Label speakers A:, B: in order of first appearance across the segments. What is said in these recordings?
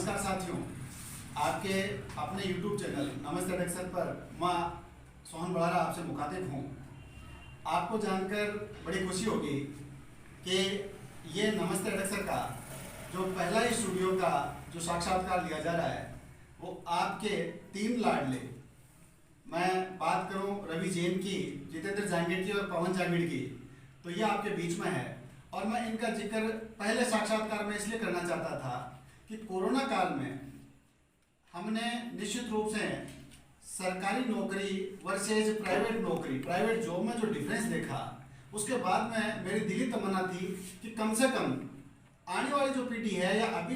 A: नमस्कार साथियों, आपके अपने YouTube चैनल नमस्ते अडेक्सर पर मैं सोहन बड़ारा आपसे मुखातिब हूँ। आपको जानकर बड़ी खुशी होगी कि ये नमस्ते अडेक्सर का जो पहला ही स्टूडियो का जो साक्षात्कार लिया जा रहा है वो आपके तीन लाडले, मैं बात करूं रवि जैन की, जितेंद्र जांगीड़ की और पवन जांगीड़ की, तो ये आपके बीच में है। और मैं इनका जिक्र पहले साक्षात्कार में इसलिए करना चाहता था कि कोरोना काल में हमने निश्चित रूप से सरकारी नौकरी वर्सेज प्राइवेट नौकरी, प्राइवेट जॉब में जो डिफरेंस देखा, उसके बाद में मेरी दिली तमन्ना थी कि कम से कम आने वाली जो पीढ़ी है या अभी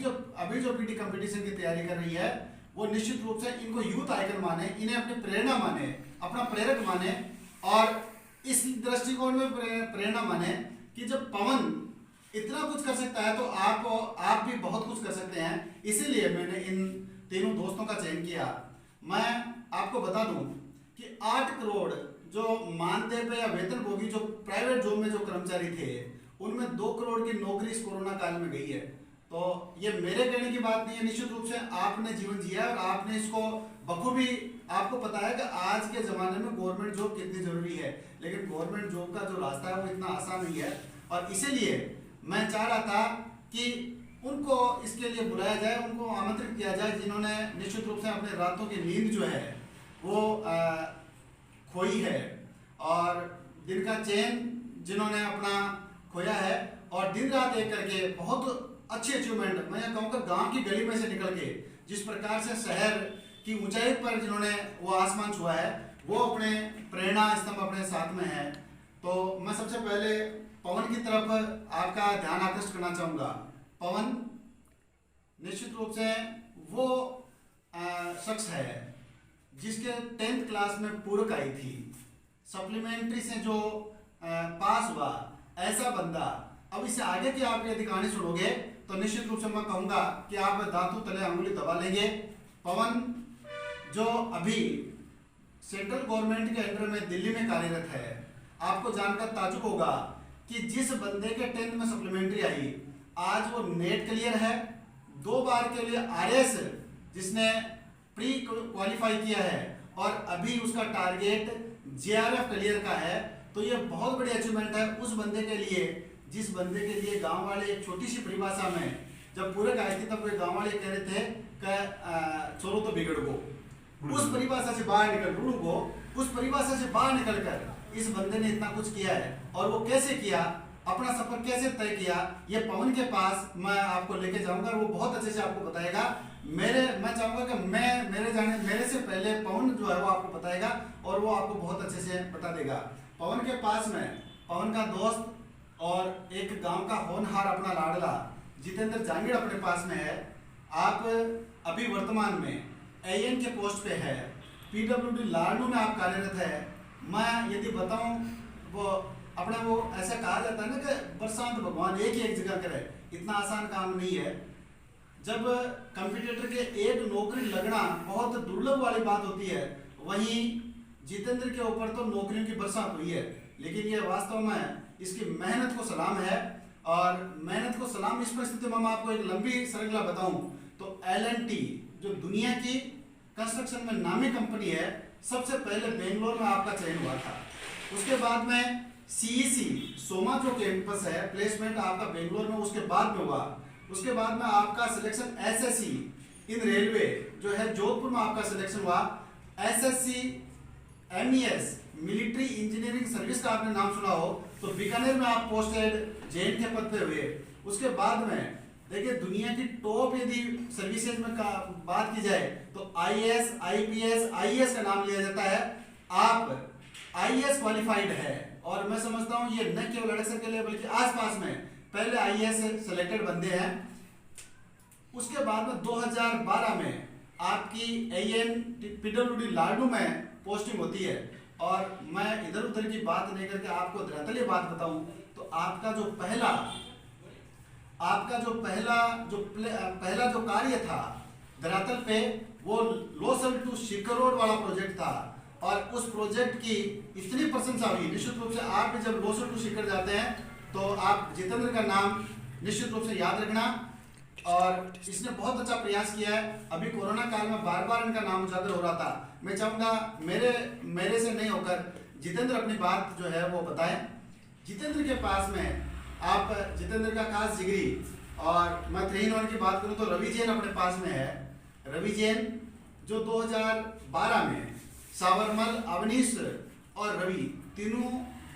A: जो पीढ़ी कंपटीशन की तैयारी कर रही है वो निश्चित रूप से इनको यूथ आइकन माने, इन्हें अपनी प्रेरणा माने, अपना प्रेरक माने और इस दृष्टिकोण में प्रेरणा माने कि जब पवन इतना कुछ कर सकता है तो आप भी बहुत कुछ कर सकते हैं। इसीलिए मैंने इन तीनों दोस्तों का चयन किया। मैं आपको बता दूं कि 8 करोड़ जो मानदेय पे या वेतनभोगी जो प्राइवेट जॉब में जो कर्मचारी थे उनमें 2 करोड़ की नौकरी इस कोरोना काल में गई है। तो ये मेरे कहने की बात नहीं है, निश्चित रूप से आपने जीवन जिया और आपने इसको बखूबी, आपको पता है कि आज के ज़माने में गवर्नमेंट जॉब कितनी ज़रूरी है, लेकिन गवर्नमेंट जॉब का जो रास्ता है वो इतना आसान नहीं है। और इसीलिए मैं चाह रहा था कि उनको इसके लिए बुलाया जाए, उनको आमंत्रित किया जाए जिन्होंने निश्चित रूप से अपने रातों की नींद जो है वो खोई है और दिन का चैन जिन्होंने अपना खोया है और दिन रात एक करके बहुत अच्छी अचीवमेंट, मैं यह कहूँगा गांव की गली में से निकल के जिस प्रकार से शहर की ऊंचाई पर जिन्होंने वो आसमान छुआ है वो अपने प्रेरणा स्तंभ अपने साथ में है। तो मैं सबसे पहले पवन की तरफ आपका ध्यान आकृष्ट करना चाहूँगा। पवन निश्चित रूप से वो शख्स है जिसके 10th क्लास में पूरक आई थी, सप्लीमेंट्री से जो पास हुआ, ऐसा बंदा। अब इससे आगे की आप यदि कहानी सुनोगे तो निश्चित रूप से मैं कहूँगा कि आप दांतों तले अंगुली दबा लेंगे। पवन जो अभी सेंट्रल गवर्नमेंट के अंडर में दिल्ली में कार्यरत है, आपको जानकर ताज्जुब होगा कि जिस बंदे के 10th में सप्लीमेंट्री आई आज वो नेट क्लियर है, 2 बार के लिए आरएस जिसने प्री क्वालिफाई किया है और अभी उसका टारगेट जेआरएफ क्लियर का है। तो ये बहुत बड़ी अचीवमेंट है उस बंदे के लिए, जिस बंदे के लिए गांव वाले एक छोटी सी परिभाषा में जब पूरे आई थी तब गांव वाले कह रहे थे कि छोरो तो बिगड़ गो, उस परिभाषा से बाहर निकल रूढ़ गो, उस परिभाषा से बाहर निकलकर इस बंदे ने इतना कुछ किया है। और वो कैसे किया, अपना सफर कैसे तय किया, ये पवन के पास मैं आपको लेके जाऊंगा और वो बहुत अच्छे से आपको बताएगा। मैं चाहूंगा कि मेरे से पहले पवन जो है वो आपको बताएगा और वो आपको बहुत अच्छे से बता देगा। पवन के पास में पवन का दोस्त और एक गांव का होनहार अपना लाडला जितेंद्र जांगीड़ अपने पास में है। आप अभी वर्तमान में एएन के पोस्ट पे है, पीडब्ल्यूडी लाडनू में आप कार्यरत है। मैं यदि बताऊं वो अपना वो ऐसा कहा जाता है ना कि बरसात भगवान एक ही एक जगह करे, इतना आसान काम नहीं है। जब कंप्यूटर के एक नौकरी लगना बहुत दुर्लभ वाली बात होती है, वहीं जितेंद्र के ऊपर तो नौकरियों की बरसात हुई है। लेकिन ये वास्तव में इसकी मेहनत को सलाम है और मेहनत को सलाम इस परिस्थिति में मैं आपको एक लंबी श्रृंखला बताऊं तो एल&टी जो दुनिया की कंस्ट्रक्शन में नामी कंपनी है, सबसे पहले बेंगलोर में आपका चयन हुआ था। उसके बाद में सीईसी सोमा जो कैंपस है प्लेसमेंट आपका बेंगलोर में उसके बाद में हुआ। उसके बाद में आपका सिलेक्शन एसएससी इन रेलवे जो है जोधपुर में आपका सिलेक्शन हुआ। SSC MES military engineering service का आपने नाम सुना हो तो बीकानेर में आप पोस्टेड जेएन के पद पे हुए। उसके बाद में देखिए दुनिया की टॉप यदि सर्विसेज में बात की जाए तो आईएएस आईपीएस आईएएस का नाम लिया जाता है। आप आईएएस क्वालिफाइड है और मैं समझता हूं ये न केवल अडेक्सर के लिए बल्कि आसपास में पहले आईएएस सेलेक्टेड बंदे हैं। उसके बाद में 2012 में आपकी एएन पीडब्ल्यूडी लाडनू में पोस्टिंग होती है। और मैं इधर उधर की बात नहीं करके आपको धरातलीय बात बताऊं तो आपका जो पहला जो कार्य था धरातल पे वो लोसल टू शिखर रोड वाला प्रोजेक्ट था और उस प्रोजेक्ट की इतनी प्रशंसा हुई। निश्चित रूप से आप भी जब लोसल टू शिखर जाते हैं तो आप जितेंद्र का नाम निश्चित रूप से याद रखना। और इसने बहुत अच्छा प्रयास किया है। अभी कोरोना काल में बार बार इनका नाम उजागर हो रहा था। मैं चाहूँगा मेरे से नहीं होकर जितेंद्र अपनी बात जो है वो बताएं। जितेंद्र के पास में आप जितेंद्र का खास जिगरी, और मैं 3 की बात करूं तो रवि जैन अपने पास में है। रवि जैन जो 2012 में सावरमल, अवनीश और रवि तीनों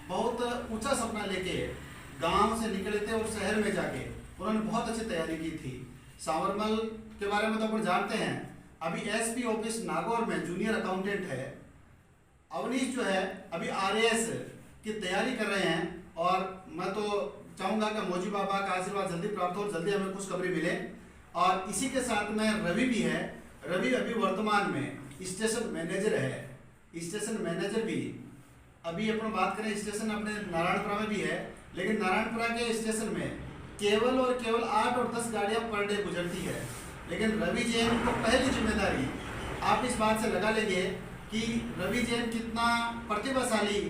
A: बहुत ऊंचा सपना लेके गांव से निकले थे और शहर में जाके उन्होंने बहुत अच्छी तैयारी की थी। सावरमल के बारे में तो अपन जानते हैं, अभी एसपी ऑफिस नागौर में जूनियर अकाउंटेंट है। अवनीश जो है अभी आरएएस की तैयारी कर रहे हैं, और मैं तो चाहूँगा कि मौजी बाबा का आशीर्वाद जल्दी प्राप्त हो, जल्दी हमें खुशखबरी मिले। और इसी के साथ में रवि भी है। रवि अभी वर्तमान में स्टेशन मैनेजर है। स्टेशन मैनेजर भी अभी अपन बात करें, स्टेशन अपने नारायणपुरा में भी है, लेकिन नारायणपुरा के स्टेशन में केवल और केवल 8 और 10 गाड़ियाँ पर डे गुजरती है। लेकिन रवि जैन को पहली जिम्मेदारी आप इस बात से लगा लेंगे कि रवि जैन कितना प्रतिभाशाली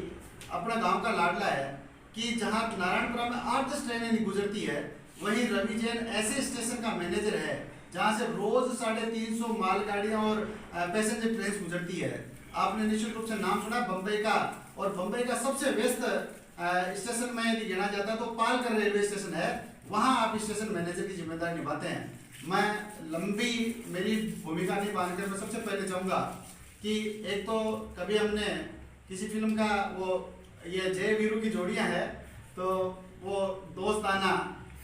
A: अपना गांव का लाडला है कि जहां नारायणपुरा में 8-10 ट्रेनें गुजरती है, वहीं रवि जैन ऐसे स्टेशन का मैनेजर है जहां से रोज 350 मालगाड़ियां और पैसेंजर ट्रेन गुजरती है। आपने निश्चित रूप से नाम सुना बम्बई का, और बम्बई का सबसे व्यस्त स्टेशन में यदि गिना जाता है तो पालकर रेलवे स्टेशन है, वहां आप स्टेशन मैनेजर की जिम्मेदारी निभाते हैं। मैं लंबी मेरी भूमिका नहीं बांधकर मैं सबसे पहले चाहूँगा कि एक तो कभी हमने किसी फिल्म का वो ये जय वीरू की जोड़ियाँ है, तो वो दोस्ताना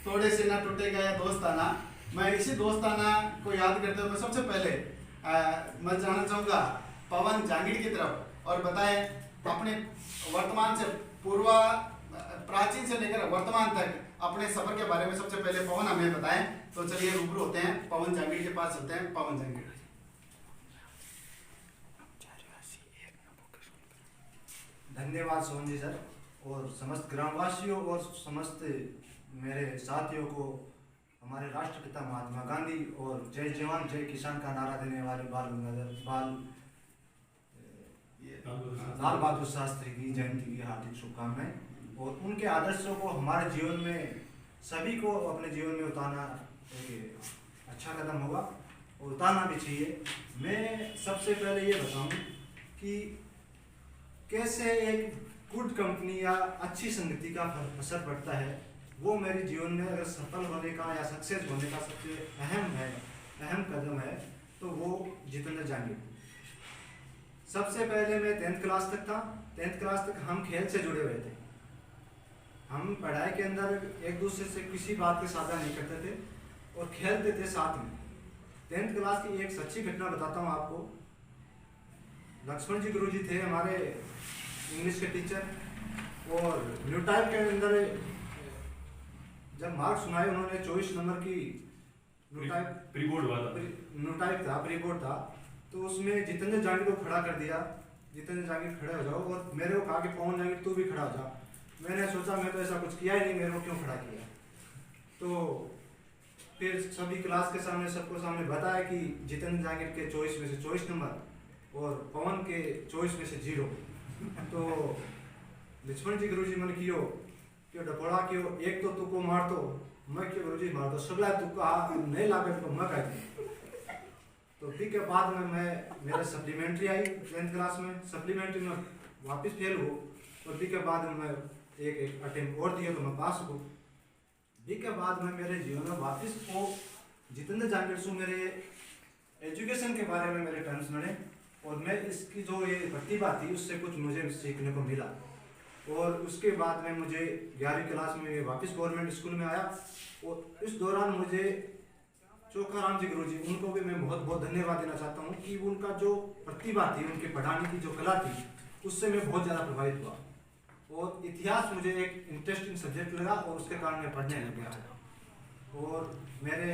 A: थोड़े से ना टूटेगा या दोस्ताना, मैं इसी दोस्ताना को याद करते हुए मैं सबसे पहले मैं जानना चाहूँगा पवन जांगीड़ की तरफ, और बताएं अपने वर्तमान से प्राचीन से लेकर वर्तमान तक अपने सफर के बारे में सबसे पहले पवन हमें बताएं। तो चलिए रूबरू होते हैं, पवन जांगीड़ के पास चलते हैं। पवन जांगीड़।
B: धन्यवाद सोहन जी सर, और समस्त ग्रामवासियों और समस्त मेरे साथियों को हमारे राष्ट्रपिता महात्मा गांधी और जय जवान जय किसान का नारा देने वाले लाल बहादुर शास्त्री की जयंती की हार्दिक शुभकामनाएं। और उनके आदर्शों को हमारे जीवन में सभी को अपने जीवन में उतारना एक अच्छा कदम होगा, और उतारना भी चाहिए। मैं सबसे पहले ये बताऊं कि कैसे एक गुड कंपनी या अच्छी संगति का असर पड़ता है, वो मेरे जीवन में अगर सफल होने का या सक्सेस होने का सबसे अहम कदम है तो वो जितेंद्र जांगीड़। सबसे पहले मैं 10th क्लास तक था। 10th क्लास तक हम खेल से जुड़े हुए थे। हम पढ़ाई के अंदर एक दूसरे से किसी बात के साझा नहीं करते थे और खेलते थे साथ में। 10th क्लास की एक सच्ची घटना बताता हूँ आपको। लक्ष्मण जी गुरुजी थे हमारे इंग्लिश के टीचर, और न्यू टाइप के अंदर जब मार्क सुनाए उन्होंने 24 नंबर की न्यू टाइप था, प्री बोर्ड था, तो उसमें जितेंद्र जांगीड़ को खड़ा कर दिया। जितेंद्र जांगीड़ खड़े हो जाओ, और मेरे को कहा कि पवन जांगीड़ तू भी खड़ा हो जा। मैंने सोचा मैं तो ऐसा कुछ किया ही नहीं, मेरे को क्यों खड़ा किया। तो फिर सभी क्लास के सामने सबको सामने बताया कि जितेंद्र जांगीड़ के 24 में से 24 नंबर और पवन के 24 में से 0। तो लक्ष्मण जी गुरुजी मन क्यों डपोड़ा क्यों, एक तो तुको मार दो, मैं क्यों गुरुजी मार दो, सगला तुक्का नहीं लागे तो मैं कह। तो ठीक है, बाद में मेरा सप्लीमेंट्री आई 10th क्लास में। सप्लीमेंट्री में वापस फेल हो, और बी के बाद में मैं एक अटेम्प्ट और दिया तो मैं पास हो। बी के बाद में मेरे जीवन में वापस वो जितेंद्र जांगीड़ से मेरे एजुकेशन के बारे में मेरे टर्म्स बने, और मैं इसकी जो ये प्रतिभा थी उससे कुछ मुझे सीखने को मिला। और उसके बाद में मुझे 11वीं क्लास में वापस गवर्नमेंट स्कूल में आया, और इस दौरान मुझे चोखाराम जी गुरुजी, उनको भी मैं बहुत बहुत धन्यवाद देना चाहता हूँ कि उनका जो प्रतिभा थी, उनके पढ़ाने की जो कला थी, उससे मैं बहुत ज़्यादा प्रभावित हुआ। और इतिहास मुझे एक इंटरेस्टिंग सब्जेक्ट लगा, और उसके कारण मैं पढ़ने लग गया। और मेरे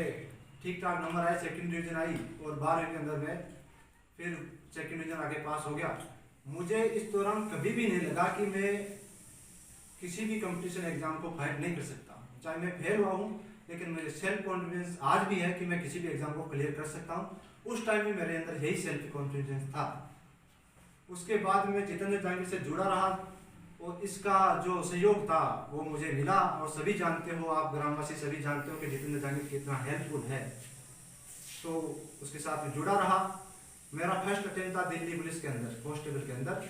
B: ठीक ठाक नंबर आए, 2nd डिवीज़न आई, और 12वीं के अंदर मैं फिर 2nd डिवीज़न आगे पास हो गया। मुझे इस दौरान कभी भी नहीं लगा कि मैं किसी भी कंपटीशन एग्जाम को फाइट नहीं कर सकता। चाहे मैं फेल हुआ हूँ, लेकिन मुझे सेल्फ कॉन्फिडेंस आज भी है कि मैं किसी भी एग्जाम को क्लियर कर सकता हूँ। उस टाइम भी मेरे अंदर यही सेल्फ कॉन्फिडेंस था। उसके बाद मैं जितेंद्र जांगीड़ से जुड़ा रहा, और इसका जो सहयोग था वो मुझे मिला। और सभी जानते हो, आप ग्रामवासी सभी जानते हो कि जितेंद्र जहांगीर कितना हेल्पफुल है, तो उसके साथ में जुड़ा रहा। मेरा फर्स्ट अटेम्प्ट था दिल्ली पुलिस के अंदर, कांस्टेबल के अंदर,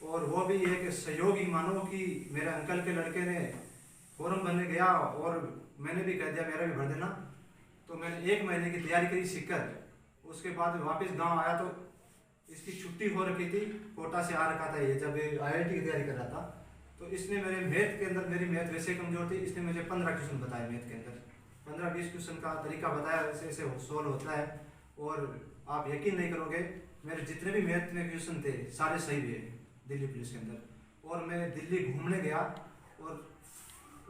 B: और वो भी एक सहयोग ही मानो कि मेरे अंकल के लड़के ने फॉर्म भरने गया और मैंने भी कह दिया मेरा भी भर देना। तो मैंने 1 महीने की तैयारी करी सीखकर, उसके बाद वापस गांव आया तो इसकी छुट्टी हो रखी थी, कोटा से आ रखा था ये, जब IIT की तैयारी कर रहा था। तो इसने मेरे मैथ के अंदर, मेरी मैथ वैसे कमजोर थी, इसने मुझे 15 क्वेश्चन बताए मैथ के अंदर, 15-20 क्वेश्चन का तरीका बताया, ऐसे ऐसे सोल्व होता है। और आप यकीन नहीं करोगे, मेरे जितने भी मैथ में क्वेश्चन थे सारे सही हुए दिल्ली पुलिस के अंदर। और मैं दिल्ली घूमने गया, और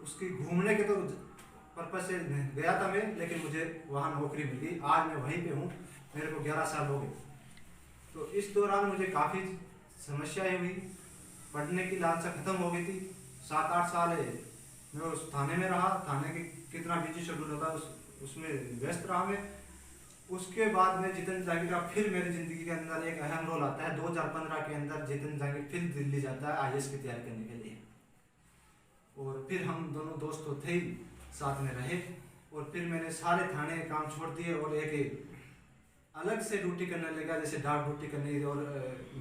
B: उसकी घूमने के तो पर्पज से गया था मैं, लेकिन मुझे वहाँ नौकरी मिल गई। आज मैं वहीं पे हूँ, मेरे को 11 साल हो गए। तो इस दौरान मुझे काफ़ी समस्याएं हुई, पढ़ने की लालसा खत्म हो गई थी। 7-8 साल मैं उस थाने में रहा, थाने के कितना बिजी शेड्यूल होता है उसमें व्यस्त रहा मैं। उसके बाद में जितेंद्र जहांगीर का फिर मेरी ज़िंदगी के अंदर एक अहम रोल आता है। 2015 के अंदर जितेंद्र जहांगीर फिर दिल्ली जाता है IAS की तैयारी करने के लिए, और फिर हम दोनों दोस्त तो थे ही, साथ में रहे। और फिर मैंने सारे थाने के काम छोड़ दिए और एक अलग से ड्यूटी करने लगा, जैसे डाक ड्यूटी करनी, और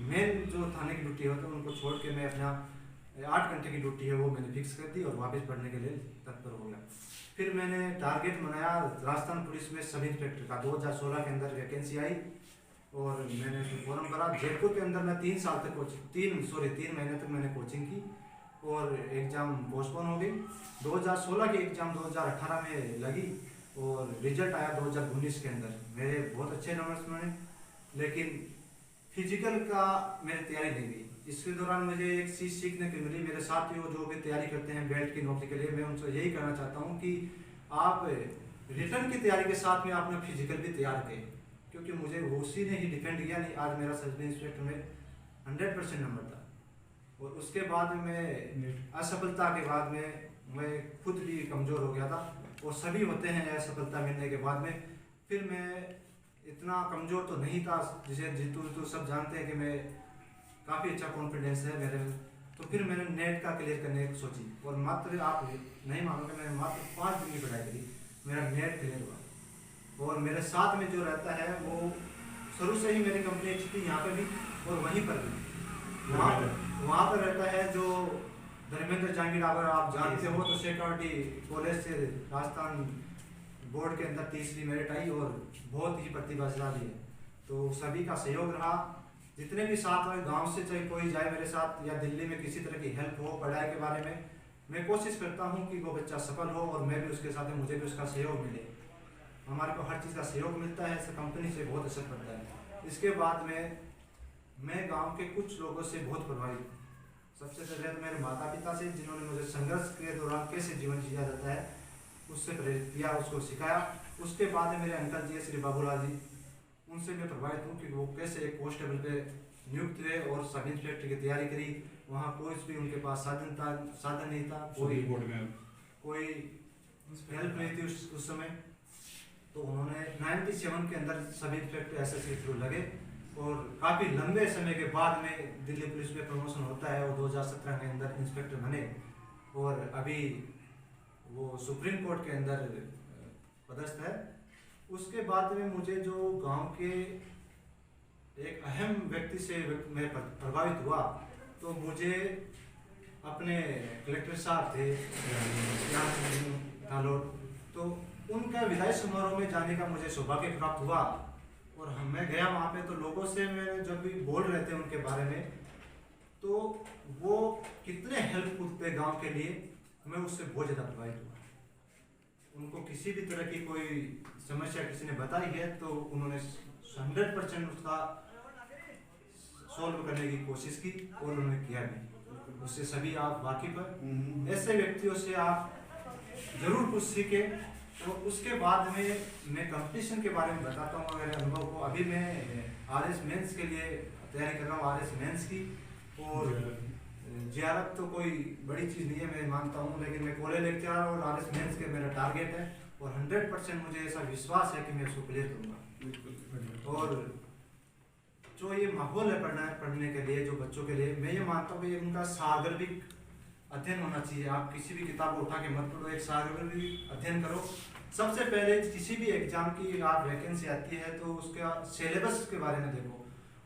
B: मेन जो थाने की ड्यूटी होती है उनको छोड़ के मैं अपना 8 घंटे की ड्यूटी है वो मैंने फिक्स कर दी और वापस पढ़ने के लिए तत्पर हो गया। फिर मैंने टारगेट बनाया राजस्थान पुलिस में सब इंस्पेक्टर का। 2016 के अंदर वैकेंसी आई और मैंने फॉर्म भरा। जयपुर के अंदर मैं 3 महीने तक मैंने कोचिंग की और एग्ज़ाम पोस्टपोन हो गई। 2016 की एग्ज़ाम 2018 में लगी और रिजल्ट आया 2019 के अंदर। मेरे बहुत अच्छे नंबर्स बने, लेकिन फिजिकल का मेरी तैयारी नहीं गई। इसके दौरान मुझे एक चीज़ सीखने को मिली, मेरे साथियों जो भी तैयारी करते हैं बेल्ट की नौकरी के लिए, मैं उनसे यही कहना चाहता हूँ कि आप रिटर्न की तैयारी के साथ में अपना फिजिकल भी तैयार करें, क्योंकि मुझे उसी ने ही डिफेंड किया। नहीं, आज मेरा सब इंस्पेक्टर में 100% नंबर था। और उसके बाद में असफलता के बाद में मैं खुद भी कमज़ोर हो गया था, और सभी होते हैं असफलता मिलने के बाद में। फिर मैं इतना कमज़ोर तो नहीं था, जिसे जीतू सब जानते हैं कि मैं काफ़ी अच्छा कॉन्फिडेंस है मेरे में। तो फिर मैंने नेट का क्लियर करने की सोची, और मात्र आप नहीं मानोगे, मैंने मात्र 5 दिन की पढ़ाई करी, मेरा नेट क्लियर हुआ। और मेरे साथ में जो रहता है वो शुरू से ही मेरी कंपनी अच्छी थी यहाँ पर भी और वहीं पर भी। वहाँ पर रहता है जो धर्मेंद्र जहांगीर, अगर आप जानते हो तो सिक्योरिटी कॉलेज से राजस्थान बोर्ड के अंदर 3री मेरिट आई और बहुत ही प्रतिभाशाली है। तो सभी का सहयोग रहा, जितने भी साथ हैं गांव से, चाहे कोई जाए मेरे साथ या दिल्ली में किसी तरह की हेल्प हो पढ़ाई के बारे में, मैं कोशिश करता हूं कि वो बच्चा सफल हो और मैं भी उसके साथ में, मुझे भी उसका सहयोग मिले। हमारे को हर चीज़ का सहयोग मिलता है, इससे कंपनी से बहुत असर पड़ता है। इसके बाद में मैं गाँव के कुछ लोगों से बहुत प्रभावित हूँ। सबसे पहले तो मेरे माता पिता से, जिन्होंने मुझे संघर्ष के दौरान कैसे जीवन जिया जाता है उससे प्रेरित किया, उसको सिखाया। उसके बाद में मेरे अंकल जी श्री बाबूलाल जी, उनसे मैं प्रभावित हूँ कि वो कैसे एक कांस्टेबल पे नियुक्त हुए और सब इंस्पेक्टर की तैयारी करी। वहाँ कोई भी उनके पास साधन नहीं था, कोई हेल्प नहीं थी उस समय। तो उन्होंने 97 के अंदर सब इंस्पेक्टर SSC थ्रू लगे और काफ़ी लंबे समय के बाद में दिल्ली पुलिस में प्रमोशन होता है और 2017 के अंदर इंस्पेक्टर बने और अभी वो सुप्रीम कोर्ट के अंदर पदस्थ है। उसके बाद में मुझे जो गांव के एक अहम व्यक्ति से मैं प्रभावित हुआ, तो मुझे अपने कलेक्टर साहब थे थालोट, तो उनका विदाई समारोह में जाने का मुझे सौभाग्य प्राप्त हुआ। और मैं गया वहाँ पे, तो लोगों से मैं जब भी बोल रहे थे उनके बारे में, तो वो कितने हेल्पफुल थे गांव के लिए, मैं उससे बहुत ज़्यादा प्रभावित हुआ। उनको किसी भी तरह की कोई समस्या किसी ने बताई है तो उन्होंने 100% उसका सॉल्व करने की कोशिश की और उन्होंने किया भी। उससे सभी आप वाकिफ हैं। ऐसे व्यक्तियों से आप ज़रूर कुछ सीखें। तो उसके बाद में मैं कंपटीशन के बारे में बताता हूँ मेरे अनुभव को। अभी मैं RS मेंस के लिए तैयारी कर रहा हूँ, RS मेंस की। और JRF तो कोई बड़ी चीज़ नहीं है मैं मानता हूँ, लेकिन मैं कॉलेज लेक्चर और RS मेंस के मेरा टारगेट है और 100% मुझे ऐसा विश्वास है कि मैं उसको क्लियर करूँगा। और जो ये माहौल है पढ़ने के लिए, जो बच्चों के लिए, मैं ये मानता हूँ कि उनका सार्वजनिक अध्ययन होना चाहिए। आप किसी भी किताब को उठा के मत पढ़ो, एक सार्वजनिक अध्ययन करो। सबसे पहले किसी भी एग्जाम की आप वैकेंसी आती है तो उसका सिलेबस के बारे में देखो,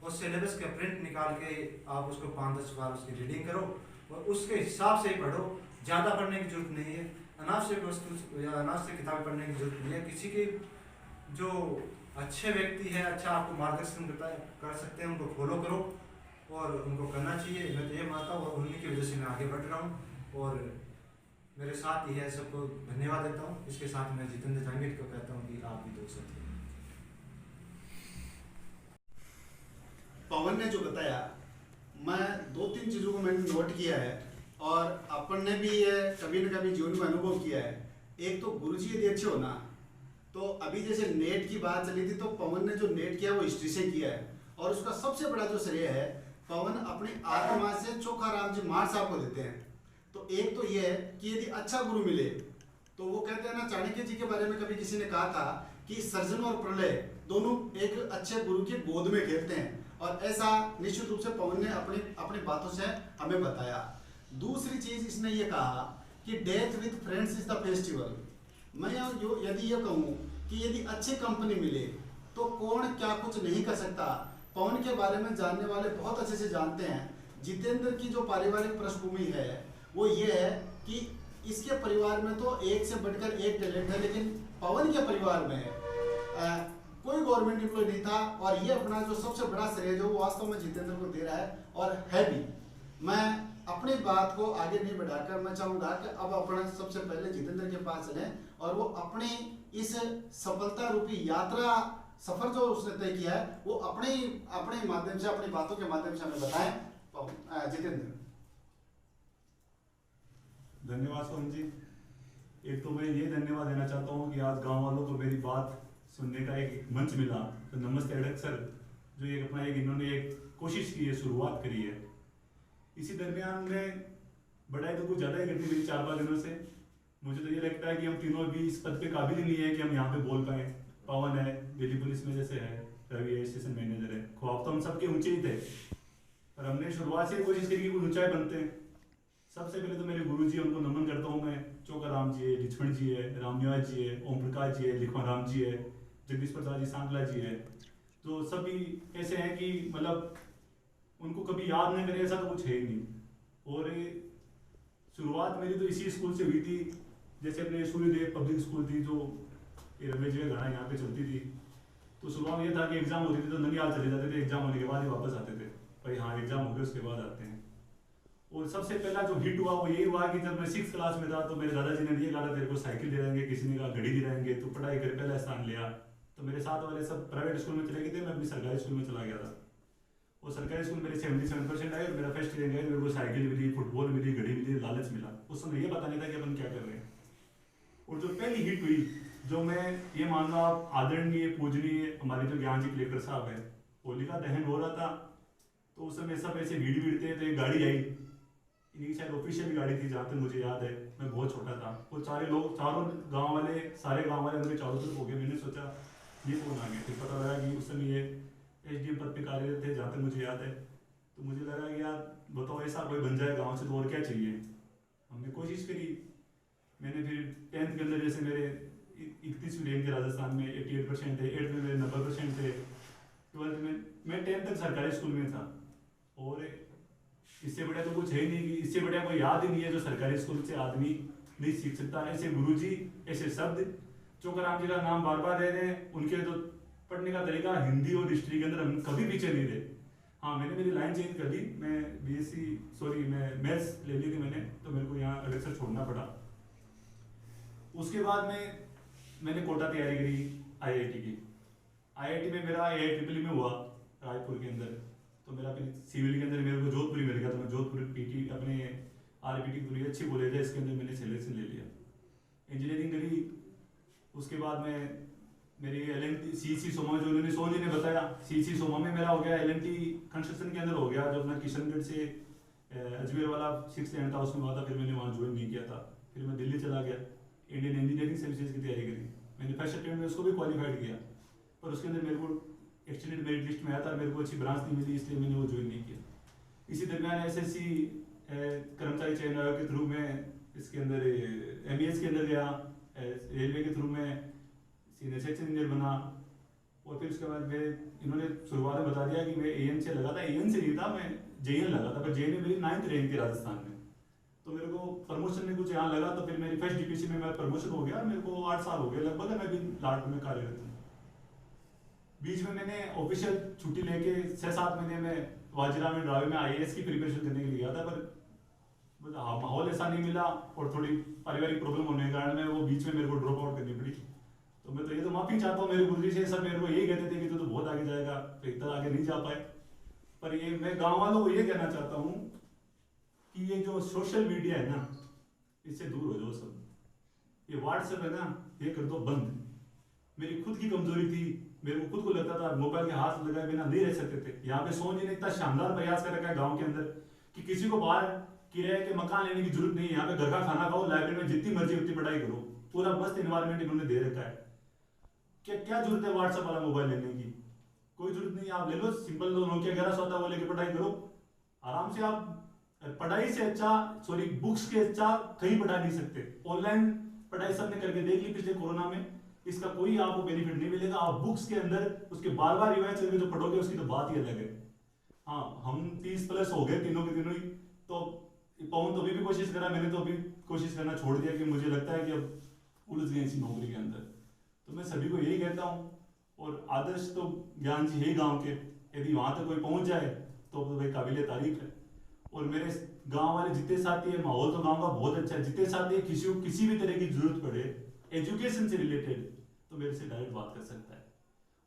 B: और सिलेबस का प्रिंट निकाल के आप उसको 5-10 बार उसकी रीडिंग करो और उसके हिसाब से ही पढ़ो। ज़्यादा पढ़ने की जरूरत नहीं है, अनावश्यक वस्तु या अनावश्यक किताब पढ़ने की जरूरत नहीं है। किसी के जो अच्छे व्यक्ति है, अच्छा आपको मार्गदर्शन कर सकते हैं, उनको फॉलो करो और उनको करना चाहिए। मैं तो ये मानता हूँ और उन्हीं की वजह से मैं आगे बढ़ रहा हूँ और मेरे साथ ही है, सबको धन्यवाद देता हूँ। इसके साथ मैं जितेंद्र जहांगीर को कहता हूँ कि आप भी दो सकते हैं।
A: पवन ने जो बताया, मैं 2-3 चीज़ों को मैंने नोट किया है और अपन ने भी ये कभी न कभी जीवन में अनुभव किया है। एक तो गुरुजी यदि अच्छे होना, तो अभी जैसे नेट की बात चली थी तो पवन ने जो नेट किया वो हिस्ट्री से किया है और उसका सबसे बड़ा जो श्रेय है पवन अपनी आत्मा से चोखाराम जी मार साहब को देते हैं। तो एक तो ये है कि यदि अच्छा गुरु मिले तो वो कहते हैं ना, चाणक्य जी के बारे में कभी किसी ने कहा था कि सर्जन और प्रलय दोनों एक अच्छे गुरु की गोद में खेलते हैं, और ऐसा निश्चित रूप से पवन ने अपनी अपनी बातों से हमें बताया। दूसरी चीज इसने ये कहा कि death with friends is the festival. मैं यदि ये कहूँ कि यदि अच्छी कंपनी मिले तो कौन क्या कुछ नहीं कर सकता। पवन के बारे में जानने वाले बहुत अच्छे से जानते हैं। जितेंद्र की जो पारिवारिक पृष्ठभूमि है वो ये है कि इसके परिवार में तो एक से बढ़कर एक टैलेंट है, लेकिन पवन के परिवार में कोई गवर्नमेंट एम्प्लॉय नहीं था और ये अपना जो सबसे बड़ा श्रेय जो वो वास्तव में जितेंद्र को दे रहा है और है भी। मैं अपनी बात को आगे नहीं बढ़ाकर मैं चाहूँगा कि अब अपना सबसे पहले जितेंद्र के पास चलें और वो अपनी इस सफलता रूपी यात्रा सफर जो उसने तय किया है वो अपने माध्यम से, अपनी बातों के माध्यम से हमें बताएं। जितेंद्र।
C: धन्यवाद सोहन जी। एक तो मैं ये धन्यवाद देना चाहता हूँ कि आज गांव वालों को मेरी बात सुनने का एक मंच मिला। तो नमस्ते अडक सर, जो एक अपना एक इन्होंने एक कोशिश की है, शुरुआत करी है। इसी दरमियान में बढ़ाई तो कुछ ज़्यादा ही करती मेरी 4-5 दिनों से। मुझे तो ये लगता है कि हम तीनों भी इस पद पे काबिल ही नहीं है कि हम यहाँ पे बोल पाए। पवन है दिल्ली पुलिस में जैसे है, रवि है स्टेशन मैनेजर है, ख्वाब तो हम सबके ऊंचे ही थे, पर हमने शुरुआत से कोशिश करी कि कुछ ऊंचाई बनते हैं। सबसे पहले तो मेरे गुरु जी, उनको नमन करता हूँ मैं। चोकाराम जी है, लक्ष्मण जी है, रामनिवास जी है, ओम प्रकाश जी है, लिखवा राम जी है, जगदीश प्रसाद जी सांगला जी है। तो सभी ऐसे हैं कि मतलब उनको कभी याद नहीं करें ऐसा तो कुछ है ही नहीं। और शुरुआत मेरी तो इसी स्कूल से हुई थी, जैसे अपने सूर्यदेव पब्लिक स्कूल थी जो ये रमेश जी का गाना यहाँ पे चलती थी। तो शुरुआत में ये था कि एग्जाम होती थी तो ननिहाल चले जाते थे, एग्जाम होने के बाद ही वापस आते थे, भाई हाँ एग्जाम हो गए उसके बाद आते हैं। और सबसे पहला जो हिट हुआ वो यही हुआ कि जब मैं 6th क्लास में था तो मेरे दादाजी ने ये कहा तेरे को साइकिल दे देंगे, किसी ने कहा घड़ी दे देंगे, तो पढ़ाई कर पहला स्थान लिया। तो मेरे साथ वाले सब प्राइवेट स्कूल में चले गए थे, मैं अपनी सरकारी स्कूल में चला गया था। और सरकारी स्कूल मेरे 77% आए और मेरा फर्स्ट रैंक आया। मेरे को साइकिल मिली, फुटबॉल मिली, घड़ी मिली, लालच मिला। उस समय ये पता नहीं था कि अपन क्या कर रहे हैं। और जो पहली हिट हुई, जो मैं ये मान लो आप आदरणीय पूजनीय हमारे जो ज्ञान जी कलेक्टर साहब है, होलिका दहन हो रहा था तो उस समय सब ऐसे भीड़ थे। तो एक गाड़ी आई, इनकी शायद ऑफिशियल गाड़ी थी जहाँ तक मुझे याद है, मैं बहुत छोटा था। वो चारों गाँव वाले उनके चारों तरफ हो गए। मैंने सोचा ये कौन आ गया, फिर पता लगा कि उस समय ये SDM पद पे कार्यरत थे जहाँ तक मुझे याद है। तो मुझे लगा कि यार बताओ ऐसा कोई बन जाए गाँव से तो और क्या चाहिए। हमने कोशिश करी। मैंने फिर 10th के अंदर जैसे मेरे 31वीं रैंक थे राजस्थान में, 88% थे, 8th में मेरे 90% थे, 12th में मैं 10th तक सरकारी स्कूल में था। और इससे बढ़िया तो कुछ है ही नहीं, कि इससे बढ़िया कोई याद ही नहीं है जो सरकारी स्कूल से आदमी नहीं सीख सकता। ऐसे गुरुजी, ऐसे शब्द, चोकाराम जी का नाम बार बार ले रहे हैं। उनके जो पढ़ने का तरीका हिंदी और हिस्ट्री के अंदर हम कभी पीछे नहीं रहे। हाँ मैंने मेरी लाइन चेंज कर दी, मैं मैथ्स ले ली थी मैंने, तो मेरे को यहाँ अलेक्सर छोड़ना पड़ा। उसके बाद मैंने कोटा तैयारी करी IIT की। IIT में मेरा AIEEE में हुआ रायपुर के अंदर। तो मेरा फिर सिविल के अंदर मेरे को जोधपुर मिल गया, तो मैं जोधपुर PT अपने RPT पूरी अच्छी कॉलेज है, इसके अंदर मैंने सिलेक्शन ले लिया, इंजीनियरिंग करी। उसके बाद में मेरी LNT CC सोमा, जो उन्होंने सोहन जी ने बताया, CC सोमा में मेरा हो गया। LNT कंस्ट्रक्शन के अंदर हो गया, जो अपना किशनगढ़ से अजमेर वाला 6th एंड था उसमें हुआ था। फिर मैंने वहाँ ज्वाइन नहीं किया था। फिर मैं दिल्ली चला गया, इंडियन इंजीनियरिंग सर्विसेज की तैयारी करी। मैंने फर्स्ट अटेम्प्ट में उसको भी क्वालिफाइड किया, पर उसके अंदर मेरे को एक्सटेंडेड मेरिट लिस्ट में आया था, मेरे को अच्छी ब्रांच नहीं मिली, इसलिए मैंने वो ज्वाइन नहीं किया। इसी दरमियान एसएससी कर्मचारी चयन आयोग के थ्रू में इसके अंदर एमईएस के अंदर गया, रेलवे के थ्रू में सीनियर सेक्शन इंजीनियर बना। और फिर उसके बाद मैं इन्होंने शुरुआत में बता दिया कि मैं एएन से लगा था, एएन से नहीं था, मैं जेएन लगा था, पर जेएन में मेरी 9th रैंक थी राजस्थान में। तो मेरे को प्रमोशन में कुछ यहाँ लगा, तो फिर मेरी फर्स्ट डीपीसी में मेरा प्रमोशन हो गया। मेरे को 8 साल हो गए लगभग, मैं भी लाट में कार्यरत हूँ। बीच में मैंने ऑफिशियल छुट्टी लेके 6-7 महीने में वाजिरा में ड्राइव में आईएएस की प्रिपरेशन करने के लिए गया था, पर माहौल ऐसा नहीं मिला और थोड़ी पारिवारिक प्रॉब्लम होने के कारण में वो बीच में मेरे को ड्रॉप आउट करनी पड़ी। तो मैं तो ये तो माफी चाहता हूँ मेरे गुरुजी से, सब मेरे को यही कहते थे कि तू तो बहुत आगे जाएगा, तो इतना आगे नहीं जा पाए। पर ये मैं गाँव वालों को ये कहना चाहता हूँ कि ये जो सोशल मीडिया है ना, इससे दूर हो जाओ सब। ये व्हाट्सएप है ना, ये कर दो बंद। मेरी खुद की कमजोरी थी, मेरे को खुद को लगता था मोबाइल के हाथ लगाए बिना नहीं रह सकते थे। यहाँ पे सोन जी ने इतना शानदार प्रयास कर रखा है गाँव के अंदर कि किसी को बाहर किराए के मकान लेने की जरूरत नहीं है। यहाँ पे घर का खाना खाओ, लाइब्रेरी में जितनी मर्जी उतनी पढ़ाई करो, पूरा मस्त एनवायरनमेंट इन्होंने दे रखा है। क्या जरूरत है व्हाट्सएप वाला मोबाइल लेने की? कोई जरूरत नहीं है। आप ले लो सिंपल नोकिया 1100 वो लेके पढ़ाई करो आराम से। आप पढ़ाई से अच्छा, सॉरी बुक्स के अच्छा कहीं पढ़ा नहीं सकते। ऑनलाइन पढ़ाई सबने करके देख ली पिछले कोरोना में, इसका कोई आपको बेनिफिट नहीं मिलेगा। आप बुक्स के अंदर उसके बार बार रिवाइज करके जो पढ़ोगे उसकी तो बात ही अलग है। हाँ, हम 30+ हो गए तीनों के तीनों ही। तो पवन तो अभी भी कोशिश करा, मैंने तो अभी कोशिश करना छोड़ दिया कि मुझे लगता है कि अब उलझ गए इसी नौकरी के अंदर। तो मैं सभी को यही कहता हूँ, और आदर्श तो ज्ञान जी है गाँव के, यदि वहाँ तक कोई पहुँच जाए तो भाई काबिल तारीफ है। और मेरे गांव वाले जितने साथी है, माहौल तो गांव का बहुत अच्छा है। जितने साथी है, किसी को किसी भी तरह की जरूरत पड़े एजुकेशन से रिलेटेड तो मेरे से डायरेक्ट बात कर सकता है।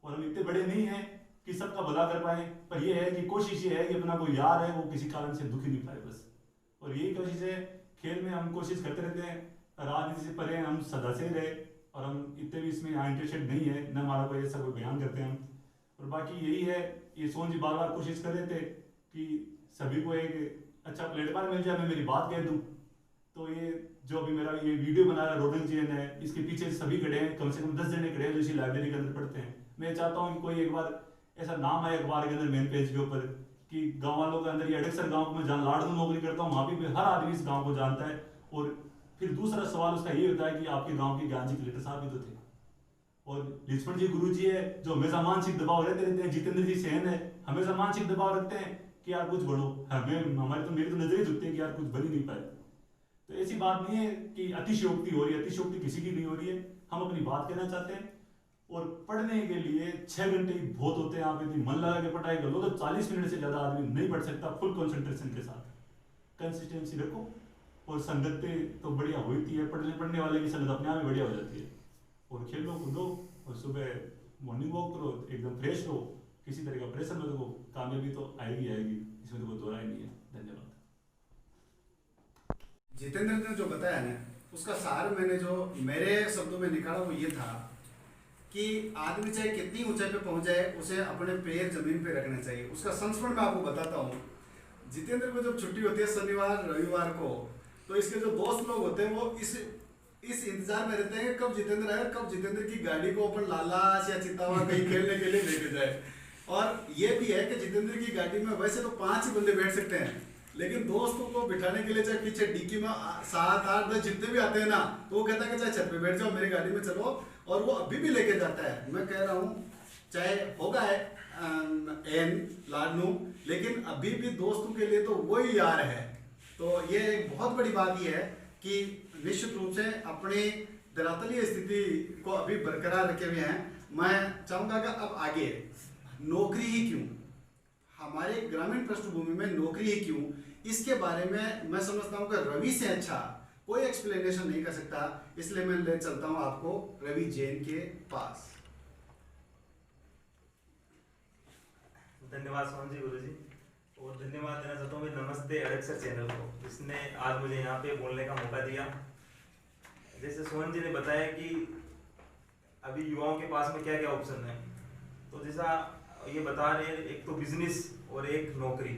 C: और हम इतने बड़े नहीं हैं कि सबका भला कर पाए, पर यह है कि कोशिश ये है कि अपना कोई यार है वो किसी कारण से दुखी नहीं पाए बस। और यही कोशिश है। खेल में हम कोशिश करते रहते हैं, राजनीति से परे हम सदा से रहे, और हम इतने भी इसमें यहाँ इंटरेस्टेड नहीं है, न हमारा कोई ऐसा कोई बयान करते हैं हम। और बाकी यही है, ये सोन जी बार बार कोशिश कर रहे थे कि सभी को एक अच्छा प्लेटफॉर्म मिल जाए, मैं मेरी बात कह दूँ। तो ये जो अभी मेरा ये वीडियो बना रहा रोडन जी है, इसके पीछे सभी खड़े हैं, कम से कम 10 जने खड़े हैं जो इसी लाइब्रेरी के अंदर पढ़ते हैं। मैं चाहता हूँ कि कोई एक बार ऐसा नाम आए अखबार के अंदर मेन पेज के ऊपर कि गाँव वालों के अंदर, ये अड़कसर गाँव में जहाँ लाड़ में नौकरी करता हूँ वहाँ भी हर आदमी इस गाँव को जानता है। और फिर दूसरा सवाल उसका ये होता है कि आपके गाँव के ज्ञान जी कलेक्टर साहब भी तो थे, और लक्ष्मण जी गुरु जी है जो हमेशा मानसिक दबाव रहते रहते हैं। जितेंद्र जी सेन है, हमेशा मानसिक दबाव रखते हैं कि यार कुछ बढ़ो। हमें हमारी तो मेरी तो नजरें झुकती है कि यार कुछ बन ही नहीं पाए। तो ऐसी बात नहीं है कि अतिशयोक्ति हो रही है, अतिशयोक्ति किसी की नहीं हो रही है। हम अपनी बात कहना चाहते हैं, और पढ़ने के लिए 6 घंटे ही बहुत होते हैं। आप यदि मन लगा के पढ़ाई कर लो तो 40 मिनट से ज्यादा आदमी नहीं पढ़ सकता फुल कंसंट्रेशन के साथ। कंसिस्टेंसी रखो, और संगतें तो बढ़िया होती है, पढ़ने वाले की संगत अपने आप में बढ़िया हो जाती है। और खेलो कूदो, और सुबह मॉर्निंग वॉक करो, एकदम फ्रेश रहो, किसी तरह का प्रेशर मत रखो, कामयाबी तो आएगी आएगी, इसमें तो कोई दो राय नहीं है। धन्यवाद।
A: जितेंद्र ने जो बताया ना, उसका सार मैंने जो मेरे शब्दों में निकाला वो ये था कि आदमी चाहे कितनी ऊंचाई पे पहुंच जाए, उसे अपने पैर जमीन पे रखने चाहिए। उसका संस्मरण मैं आपको बताता हूँ। जितेंद्र को जब छुट्टी होती है शनिवार रविवार को, तो इसके जो दोस्त लोग होते हैं वो इस इंतजार में रहते हैं कब जितेंद्र आए, कब जितेंद्र की गाड़ी को अपन लालाश या चितावा कहीं खेलने के लिए लेके जाए। और ये भी है कि जितेंद्र की गाड़ी में वैसे तो 5 ही बंदे बैठ सकते हैं, लेकिन दोस्तों को बिठाने के लिए चाहे पीछे डिक्की में 7, 8, 10 जितने भी आते हैं ना, तो वो कहता है कि चाहे छत पे बैठ जाओ, मेरी गाड़ी में चलो, और वो अभी भी लेके जाता है। मैं कह रहा हूँ चाहे होगा एन लाडनू, लेकिन अभी भी दोस्तों के लिए तो वही यार है। तो ये एक बहुत बड़ी बात यह है कि निश्चित रूप से अपनी धरातलीय स्थिति को अभी बरकरार रखे हुए हैं। मैं चाहूँगा कि अब आगे नौकरी ही क्यों, हमारे ग्रामीण पृष्ठभूमि में नौकरी ही क्यों, इसके बारे में मैं समझता हूँ कि रवि से अच्छा कोई एक्सप्लेनेशन नहीं कर सकता। इसलिए मैं ले चलता हूँ आपको रवि जैन के पास।
D: धन्यवाद सोहन जी, गुरु जी, और धन्यवाद देना चाहता हूँ नमस्ते अड़कसर चैनल को, जिसने आज मुझे यहाँ पे बोलने का मौका दिया। जैसे सोहन जी ने बताया कि अभी युवाओं के पास में क्या क्या ऑप्शन है, तो जैसा ये बता रहे हैं, एक तो बिजनेस और एक नौकरी।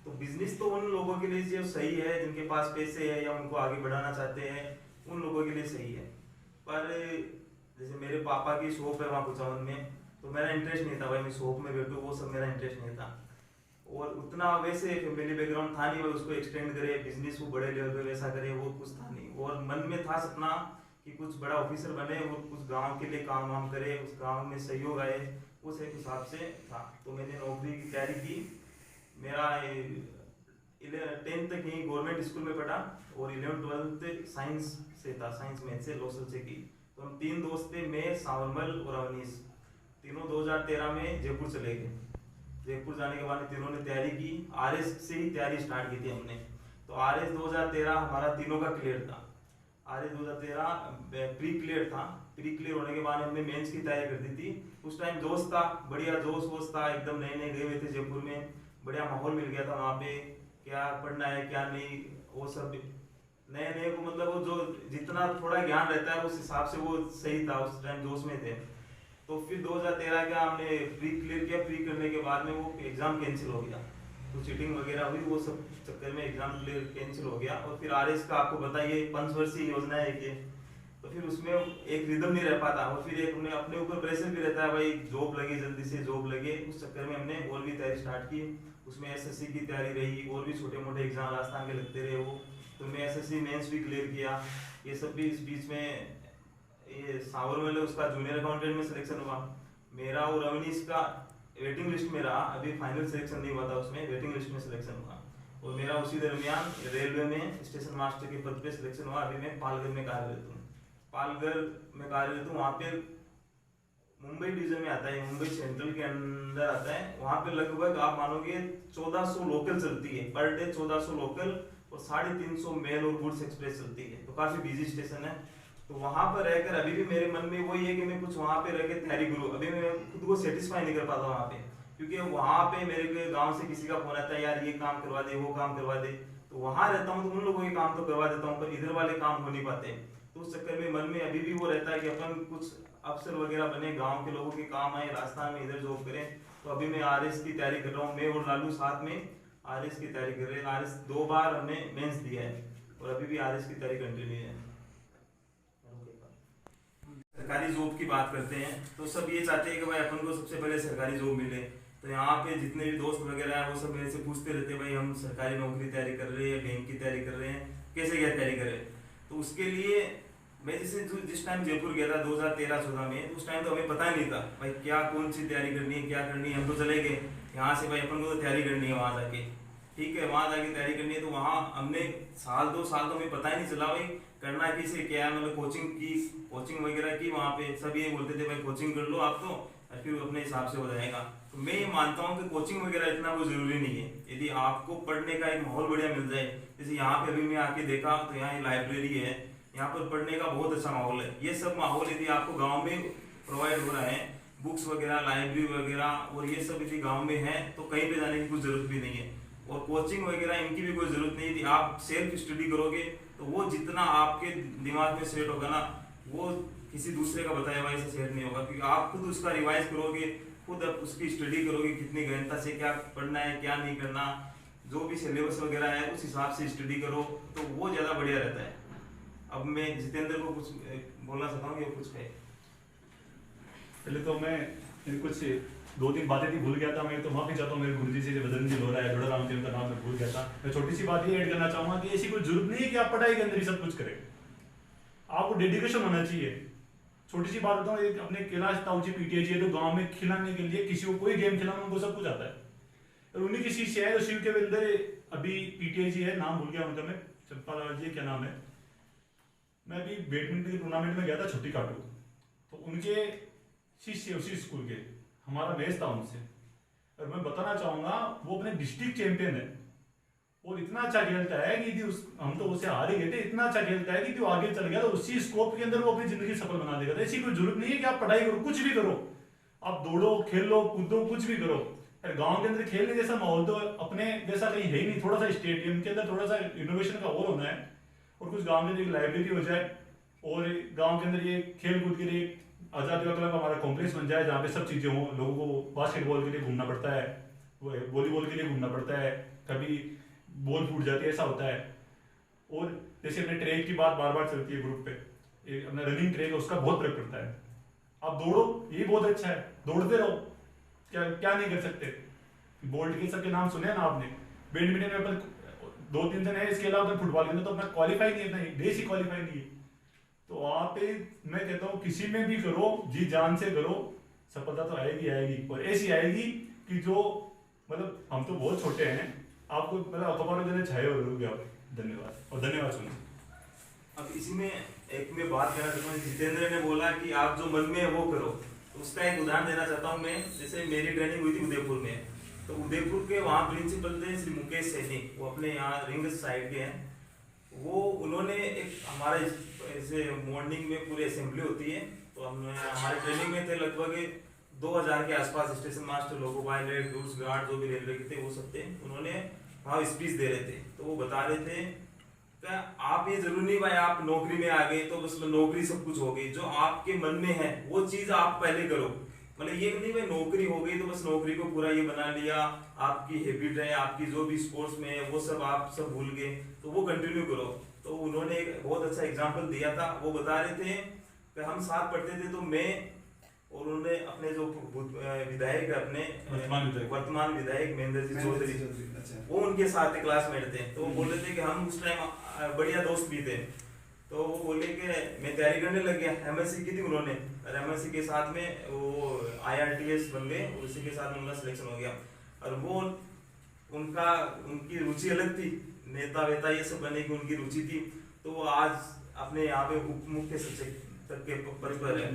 D: तो बिजनेस तो उन लोगों के लिए जो सही है जिनके पास पैसे है या उनको आगे बढ़ाना चाहते हैं, उन लोगों के लिए सही है। पर जैसे मेरे पापा की शॉप है वहाँ कुचावन में, तो मेरा इंटरेस्ट नहीं था भाई मैं शॉप में बैठूँ, वो सब मेरा इंटरेस्ट नहीं था। और उतना वैसे फैमिली बैकग्राउंड था नहीं भाई उसको एक्सटेंड करे, बिजनेस को बड़े लेवल पे वैसा करे, वो कुछ था नहीं। और मन में था सपना कि कुछ बड़ा ऑफिसर बने और कुछ गांव के लिए काम वाम करे, उस गांव में सहयोग आए, उस एक हिसाब से था। तो मैंने नौकरी की तैयारी की। मेरा 10th तक ही गवर्नमेंट स्कूल में पढ़ा और 11th-12th साइंस से था, साइंस मैथ से लोसल से की। तो हम 3 दोस्त थे, मैं, सावरमल और अवनीश, तीनों 2013 में जयपुर चले गए। जयपुर जाने के बाद तीनों ने तैयारी की, आरएस से ही तैयारी स्टार्ट की थी हमने। तो आरएस 2013 हमारा तीनों का क्लियर था। आरएस 2013 प्री क्लियर था। प्री क्लियर होने के बाद हमने मेंस की तैयारी कर दी थी। उस टाइम जोश था, बढ़िया जोश वोश था, एकदम नए नए गए हुए थे जयपुर में, बढ़िया माहौल मिल गया था वहाँ पे, क्या पढ़ना है क्या नहीं, वो सब नए नए को मतलब वो जो जितना थोड़ा ज्ञान रहता है उस हिसाब से वो सही था, उस टाइम जोश में थे। तो फिर 2013 का हमने प्री क्लियर किया। प्री करने के बाद में वो एग्जाम कैंसिल हो गया, तो चीटिंग वगैरह हुई, वो सब चक्कर में एग्जाम क्लियर कैंसिल हो गया। और फिर आरएस का आपको बताइए 5 वर्षीय योजना है कि, तो फिर उसमें एक रिदम नहीं रह पाता। और फिर एक हमने अपने ऊपर प्रेशर भी रहता है भाई जॉब लगे, जल्दी से जॉब लगे। उस चक्कर में हमने और भी तैयारी स्टार्ट की। उसमें एसएससी की तैयारी रही, और भी छोटे मोटे एग्जाम राजस्थान के लगते रहे वो, तो मैं एसएससी मेंस भी क्लियर किया। ये सब भी इस बीच में ये सावरमल उसका जूनियर अकाउंटेंट में सिलेक्शन हुआ, मेरा और अवनीश का वेटिंग लिस्ट में रहा, अभी फाइनल सिलेक्शन नहीं हुआ था, उसमें वेटिंग लिस्ट में सिलेक्शन हुआ। और मेरा उसी दरमियान रेलवे में स्टेशन मास्टर के पद पे सिलेक्शन हुआ। अभी मैं पालघर में कार्यरत हूँ, पालघर में कार्यरत हूँ। वहाँ पे मुंबई डिवीजन में आता है, मुंबई सेंट्रल के अंदर आता है। वहाँ पे लगभग आप मानोगे 1400 लोकल चलती है पर डे, 1400 लोकल और 350 मेल और गुड्स एक्सप्रेस चलती है, तो काफी बिजी स्टेशन है। तो वहां पर रहकर अभी भी मेरे मन में वही है कि मैं कुछ वहां पे रह के तैयारी करूँ। अभी मैं खुद को सेटिस्फाई नहीं कर पाता वहां पे, क्योंकि वहां पे मेरे गांव से किसी का फोन आता है, यार ये काम करवा दे, वो काम करवा दे। तो वहां रहता हूँ तो उन लोगों के काम तो करवा देता हूँ, पर इधर वाले काम हो नहीं पाते। तो उस चक्कर में मन में अभी भी वो रहता है कि अपन कुछ अफसर वगैरह बने, गाँव के लोगों के काम आए, राजस्थान में इधर जॉब करें। तो अभी मैं आरएस की तैयारी कर रहा हूँ, मैं और लालू साथ में आरएस की तैयारी कर रहे हैं। आरएस 2 बार हमने मेंस दिया है और अभी भी आरएस की तैयारी कंटिन्यू है। सरकारी जॉब की बात करते हैं तो सब ये चाहते हैं कि भाई अपन को सबसे पहले सरकारी जॉब मिले। तो यहाँ पे जितने भी दोस्त वगैरह हैं वो सब मेरे से पूछते रहते हैं भाई हम सरकारी नौकरी तैयारी कर रहे हैं, बैंक की तैयारी कर रहे हैं, कैसे क्या तैयारी करें। तो उसके लिए मैं जिस टाइम जयपुर गया था 2013-14 में, उस टाइम तो हमें पता ही नहीं था भाई क्या कौन सी तैयारी करनी है, क्या करनी है। हम तो चले गए यहाँ से, भाई अपन को तो तैयारी करनी है वहाँ जाके, ठीक है वहाँ जाके तैयारी करनी है। तो वहाँ हमने 1-2 साल तो हमें पता ही नहीं चला भाई करना किसे क्या है, मतलब कोचिंग वगैरह की। वहाँ पे सब ये बोलते थे भाई कोचिंग कर लो आप तो, और फिर अपने हिसाब से हो जाएगा। तो मैं ये मानता हूँ कि कोचिंग वगैरह इतना वो जरूरी नहीं है। यदि आपको पढ़ने का एक माहौल बढ़िया मिल जाए, जैसे यहाँ पे अभी मैं आके देखा तो यहाँ लाइब्रेरी है, यहाँ पर पढ़ने का बहुत अच्छा माहौल है। ये सब माहौल यदि आपको गाँव में प्रोवाइड हो रहा है, बुक्स वगैरह, लाइब्रेरी वगैरह और ये सब यदि गाँव में है, तो कहीं पे जाने की कुछ जरूरत भी नहीं है। और कोचिंग वगैरह इनकी भी कोई जरूरत नहीं। यदि आप सेल्फ स्टडी करोगे तो वो जितना आपके दिमाग में सेट होगा ना, वो किसी दूसरे का बताया हुआ ऐसा सेट नहीं होगा, क्योंकि आप खुद उसका रिवाइज करोगे, खुद आप उसकी स्टडी करोगे, कितनी गहनता से क्या पढ़ना है क्या नहीं करना, जो भी सिलेबस वगैरह है उस हिसाब से स्टडी करो, तो वो ज़्यादा बढ़िया रहता है। अब मैं जितेंद्र को कुछ बोलना चाहता हूँ कि कुछ है।
C: पहले तो मैं कुछ 2-3 बातें थी भूल गया था, मैं तो माफी चाहता हूँ मेरे गुरुजी से, बजरंग जी लोरा है, जोड़ा राम जी का नाम मैं भूल गया था। मैं छोटी सी बात ये ऐड करना चाहूंगा कि ऐसी कोई जरूरत नहीं है कि आप पढ़ाई के अंदर ही सब कुछ करें, आपको डेडिकेशन होना चाहिए। छोटी सी बात बताऊँ, एक अपने कैलाश ताऊ जी पीटीआई जी है, तो गाँव में खिलाने के लिए किसी को कोई गेम खिलाना उनको सब कुछ आता है, और उन्हीं की चीज से है। तो शिव के अंदर अभी पीटीआई जी है, नाम भूल गया उनका, मैं चंपालाल जी क्या नाम है, मैं अभी बैडमिंटन के टूर्नामेंट में गया था छुट्टी काटू, तो उनके शिष्य उसी स्कूल के हमारा मैच था उनसे, और मैं बताना चाहूंगा वो अपने डिस्ट्रिक्ट चैंपियन है और इतना अच्छा खेलता है कि हम तो उससे हार ही गए थे, इतना अच्छा खेलता है कि आगे चल गया तो उसी स्कोप के अंदर वो अपनी जिंदगी सफल बना देगा। तो ऐसी कोई जरूरत नहीं है कि आप पढ़ाई करो, कुछ भी करो, आप दौड़ो, खेलो, कूदो, कुछ भी करो। गाँव के अंदर खेलने जैसा माहौल तो अपने जैसा कहीं है ही नहीं। थोड़ा सा स्टेडियम के अंदर थोड़ा सा इनोवेशन का और होना है, और कुछ गाँव में एक लाइब्रेरी हो जाए, और गाँव के अंदर ये खेल कूद के लिए आजाद युवा क्लब हमारा कॉम्प्लेक्स बन जाए, जहाँ पे सब चीजें हों। लोगों को बास्केटबॉल के लिए घूमना पड़ता है, वॉलीबॉल के लिए घूमना पड़ता है, कभी बॉल फूट जाती है, ऐसा होता है। और जैसे अपने ट्रैक की बात बार बार चलती है ग्रुप पे, अपना रनिंग ट्रैक है उसका बहुत फर्क पड़ता है। आप दौड़ो, ये बहुत अच्छा है, दौड़ते रहो, क्या क्या नहीं कर सकते। बोल्ट के सबके नाम सुने ना आपने, बैडमिंटन में अपन 2-3 जन है, इसके अलावा फुटबॉल के अंदर तो अपना क्वालिफाई नहीं है, देश ही क्वालिफाई नहीं है। तो आप मैं कहता हूँ किसी में भी करो, जी जान से करो, सफलता तो आएगी आएगी, और ऐसी आएगी कि जो मतलब हम तो बहुत छोटे हैं, आपको मतलब अखबारों देने छाए हो रहोगे आप। धन्यवाद, और धन्यवाद सुनिए।
D: अब इसी में एक मैं बात करना चाहता हूँ, जितेंद्र ने बोला कि आप जो मन में है वो करो, तो उसका एक उदाहरण देना चाहता हूँ मैं। जैसे मेरी ट्रेनिंग हुई थी उदयपुर में, तो उदयपुर के वहाँ प्रिंसिपल थे श्री मुकेश सैनी, वो अपने यहाँ रिंग साइड के हैं। वो उन्होंने एक हमारा ऐसे मॉर्निंग में पूरी असेंबली होती है, तो हम हमारे ट्रेनिंग में थे लगभग 2000 के आसपास station master, loco pilot, routes guard जो भी रेलवे के थे वो सब थे। उन्होंने वहाँ स्पीच दे रहे थे, तो वो बता रहे थे क्या आप ये जरूरी नहीं भाई आप नौकरी में आ गए तो बस नौकरी सब कुछ हो गई, जो आपके मन में है वो चीज आप पहले करो। मतलब ये नहीं भाई नौकरी हो गई तो बस नौकरी को पूरा ये बना लिया, आपकी हैबिट है, आपकी जो भी स्पोर्ट्स में है वो सब आप सब भूल गए, तो वो कंटिन्यू करो। तो उन्होंने एक बहुत अच्छा एग्जांपल दिया था, वो बता रहे थे कि हम साथ पढ़ते थे, तो मैं और उन्होंने अपने जो विधायक अपने वर्तमान विधायक महेंद्र जी चौधरी, वो उनके साथ क्लासमेट थे। तो वो बोल रहे थे कि हम उस टाइम बढ़िया दोस्त भी थे। तो वो बोले कि मैं तैयारी करने लग गया, एमएससी की थी उन्होंने, और एमएससी के साथ में वो IRTS बन गए, उसी के साथ उनका सिलेक्शन हो गया। और वो उनकी रुचि अलग थी, नेता वेता ये सब बनने की उनकी रुचि थी। तो वो आज अपने यहाँ पे उप मुख्य सचिव तक के पद पर है।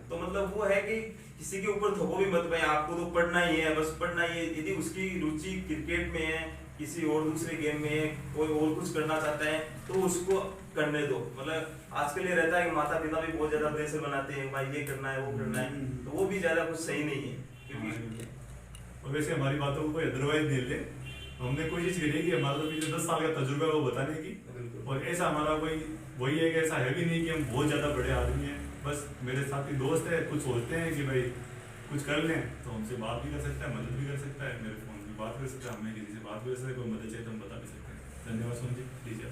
D: तो मतलब वो है कि किसी के ऊपर थोपो भी मत भाई, आपको तो पढ़ना ही है, बस पढ़ना ही है। यदि उसकी रुचि क्रिकेट में है, किसी और दूसरे गेम में है, कोई और कुछ करना चाहता है तो उसको करने दो। मतलब आजकल ये रहता है कि माता पिता भी बहुत ज्यादा प्रेशर बनाते हैं, भाई ये करना है वो करना है, तो वो भी ज्यादा कुछ सही नहीं है। क्योंकि
C: और वैसे हमारी बातों को कोई अदरवाइज नहीं ले, हमने कोशिश करी कि हमारा तो पिछले 10 साल का तजुर्बा है वो बताने की, और ऐसा हमारा कोई वही है कि ऐसा है भी नहीं कि हम बहुत ज़्यादा बड़े आदमी हैं। बस मेरे साथी दोस्त है, कुछ सोचते हैं कि भाई कुछ कर लें तो हमसे बात भी कर सकता है, मदद भी कर सकता है, मेरे फ़ोन भी बात कर सकता है, हमें किसी से बात कर सकते हैं, कोई मदद चाहिए तो हम बता भी सकते हैं। धन्यवाद सुन जी, लीजिए।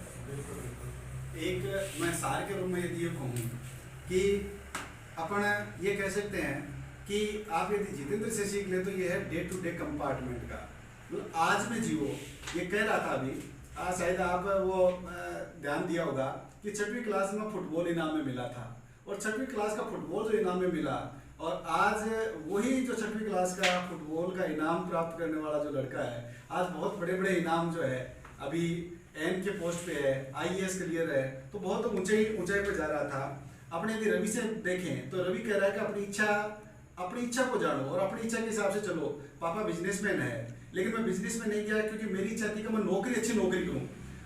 A: एक मैं सार के रूप में यदि ये कहूँ कि अपन ये कह सकते हैं कि आप यदि जितेंद्र से सीख ले तो ये है डे टू डे कंपार्टमेंट का, मतलब आज में जियो। ये कह रहा था अभी, शायद आप वो ध्यान दिया होगा कि 6वीं क्लास में फुटबॉल इनाम में मिला था, और 6वीं क्लास का फुटबॉल जो इनाम में मिला, और आज वही जो 6वीं क्लास का फुटबॉल का इनाम प्राप्त करने वाला जो लड़का है, आज बहुत बड़े बड़े इनाम जो है अभी एम के पोस्ट पे है, IAS क्लियर है, तो बहुत ऊंचाई पे जा रहा था। अपने यदि रवि से देखें तो रवि कह रहा है कि अपनी इच्छा को जानो और अपनी इच्छा के हिसाब से चलो। पापा बिजनेसमैन है, लेकिन मैं बिजनेस में नहीं गया क्योंकि मेरी इच्छा थी कि मैं अच्छी नौकरी करूं।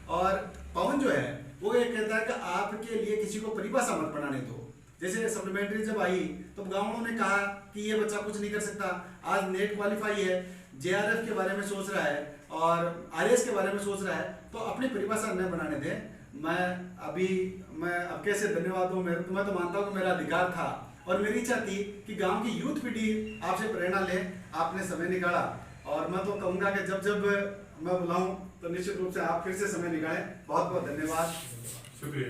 A: और पवन जो है वो ये कहता है कि आपके लिए किसी को परिभाषा मत बनाने दो। जैसे सप्लीमेंट्री जब आई तो गाँवों ने कहा कि ये बच्चा कुछ नहीं कर सकता, आज नेट क्वालिफाई है, JRF के बारे में सोच रहा है और RS के बारे में सोच रहा है, तो अपनी परिभाषा न बनाने दें। मैं अब कैसे धन्यवाद दूं, मैं तो मानता हूँ कि मेरा अधिकार था और मेरी इच्छा थी कि गांव की यूथ पीढ़ी आपसे प्रेरणा ले। आपने समय निकाला, और मैं तो कहूँगा कि जब मैं बुलाऊं तो निश्चित रूप से आप फिर से समय निकालें। बहुत बहुत धन्यवाद,
C: शुक्रिया।